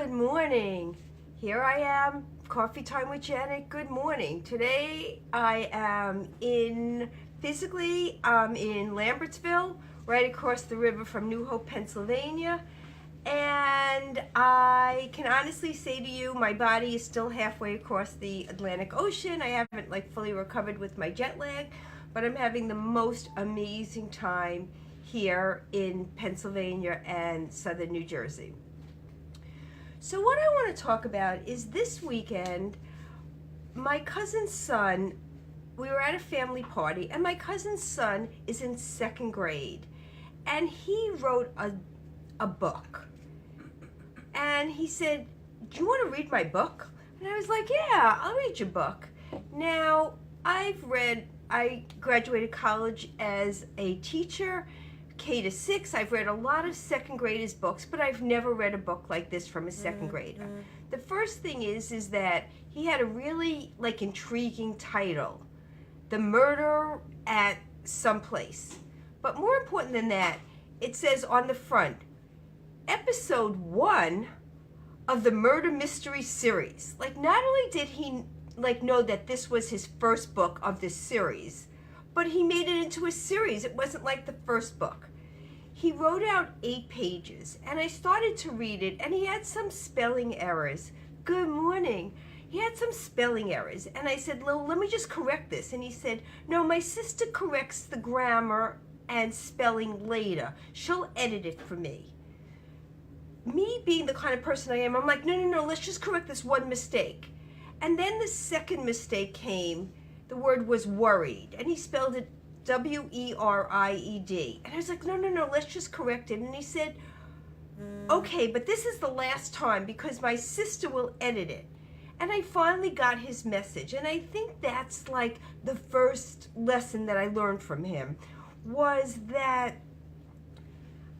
Good morning. Here I am, coffee time with Janet. Good morning. Today I am physically, I'm in Lambertsville, right across the river from New Hope, Pennsylvania. And I can honestly say to you, my body is still halfway across the Atlantic Ocean. I haven't fully recovered with my jet lag, but I'm having the most amazing time here in Pennsylvania and southern New Jersey. So what I want to talk about is this weekend, my cousin's son, we were at a family party, and my cousin's son is in second grade, and he wrote a book. And he said, "Do you want to read my book?" And I was like, "Yeah, I'll read your book." Now, I graduated college as a teacher, K to 6. I've read a lot of second graders' books, but I've never read a book like this from a second grader. The first thing is that he had a really intriguing title, The Murder at Someplace. But more important than that, it says on the front, Episode 1 of the Murder Mystery Series. Not only did he know that this was his first book of this series, but he made it into a series. It wasn't like the first book. He wrote out 8 pages, and I started to read it, and he had some spelling errors. Good morning. He had some spelling errors, and I said, let me just correct this. And he said, no, my sister corrects the grammar and spelling later. She'll edit it for me. Me being the kind of person I am, I'm like, no, let's just correct this one mistake. And then the second mistake came. The word was worried, and he spelled it W-E-R-I-E-D. And I was like, no, let's just correct it. And he said, okay, but this is the last time because my sister will edit it. And I finally got his message. And I think that's the first lesson that I learned from him, was that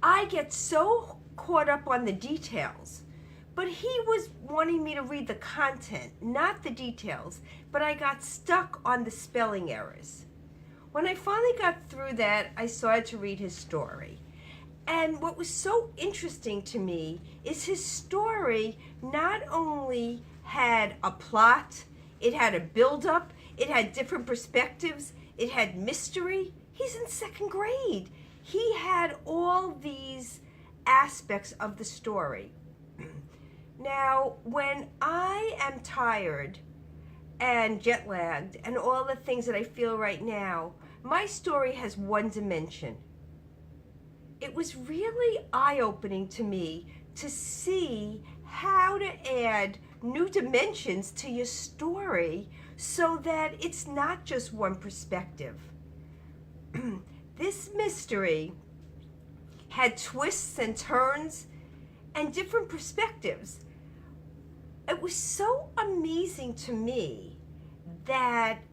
I get so caught up on the details. But he was wanting me to read the content, not the details. But I got stuck on the spelling errors. When I finally got through that, I started to read his story. And what was so interesting to me is his story not only had a plot, it had a build-up, it had different perspectives, it had mystery. He's in second grade. He had all these aspects of the story. Now, when I am tired and jet lagged and all the things that I feel right now, my story has one dimension. It was really eye-opening to me to see how to add new dimensions to your story so that it's not just one perspective. This mystery had twists and turns and different perspectives. It was so amazing to me that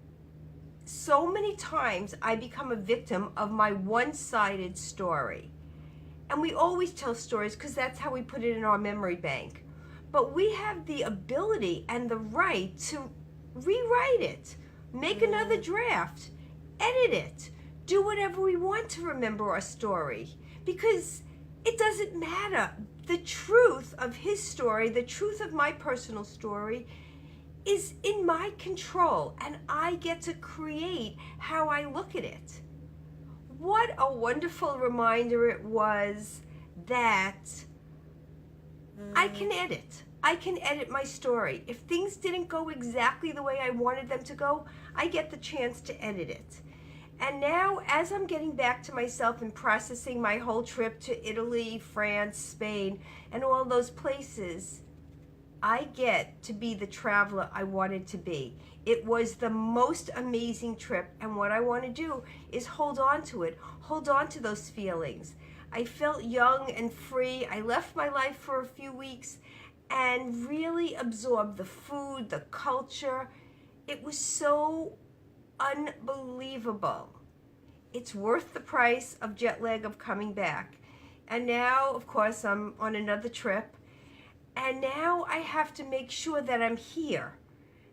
so many times I become a victim of my one-sided story. And we always tell stories because that's how we put it in our memory bank. But we have the ability and the right to rewrite it, make another draft, edit it, do whatever we want to remember our story. Because it doesn't matter. The truth of his story, the truth of my personal story, is in my control, and I get to create how I look at it. What a wonderful reminder it was that I can edit. I can edit my story. If things didn't go exactly the way I wanted them to go, I get the chance to edit it. And now, as I'm getting back to myself and processing my whole trip to Italy, France, Spain, and all those places, I get to be the traveler I wanted to be. It was the most amazing trip, and what I want to do is hold on to it, hold on to those feelings. I felt young and free. I left my life for a few weeks and really absorbed the food, the culture. It was so unbelievable. It's worth the price of jet lag of coming back. And now, of course, I'm on another trip. And now I have to make sure that I'm here,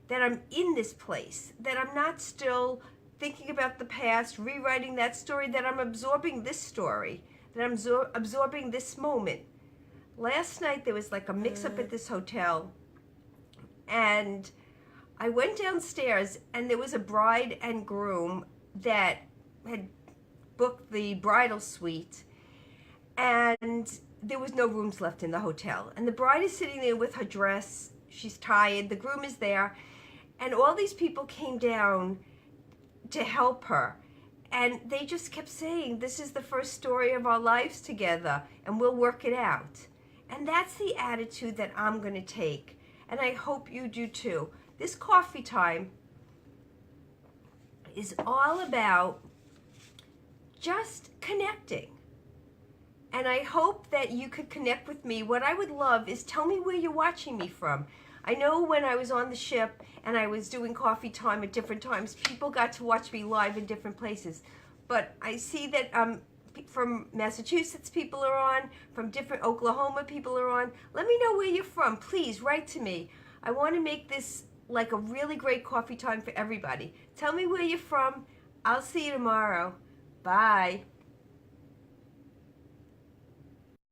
that I'm in this place, that I'm not still thinking about the past, rewriting that story, that I'm absorbing this story, that I'm absorbing this moment. last night there was like a mix-up at this hotel, and I went downstairs and there was a bride and groom that had booked the bridal suite, and there was no rooms left in the hotel. And the bride is sitting there with her dress. She's tired. The groom is there. And all these people came down to help her. And they just kept saying, this is the first story of our lives together, and we'll work it out. And that's the attitude that I'm going to take. And I hope you do too. This coffee time is all about just connecting. And I hope that you could connect with me. What I would love is tell me where you're watching me from. I know when I was on the ship and I was doing coffee time at different times, people got to watch me live in different places. But I see that from Massachusetts people are on, from different Oklahoma people are on. Let me know where you're from. Please write to me. I want to make this like a really great coffee time for everybody. Tell me where you're from. I'll see you tomorrow. Bye.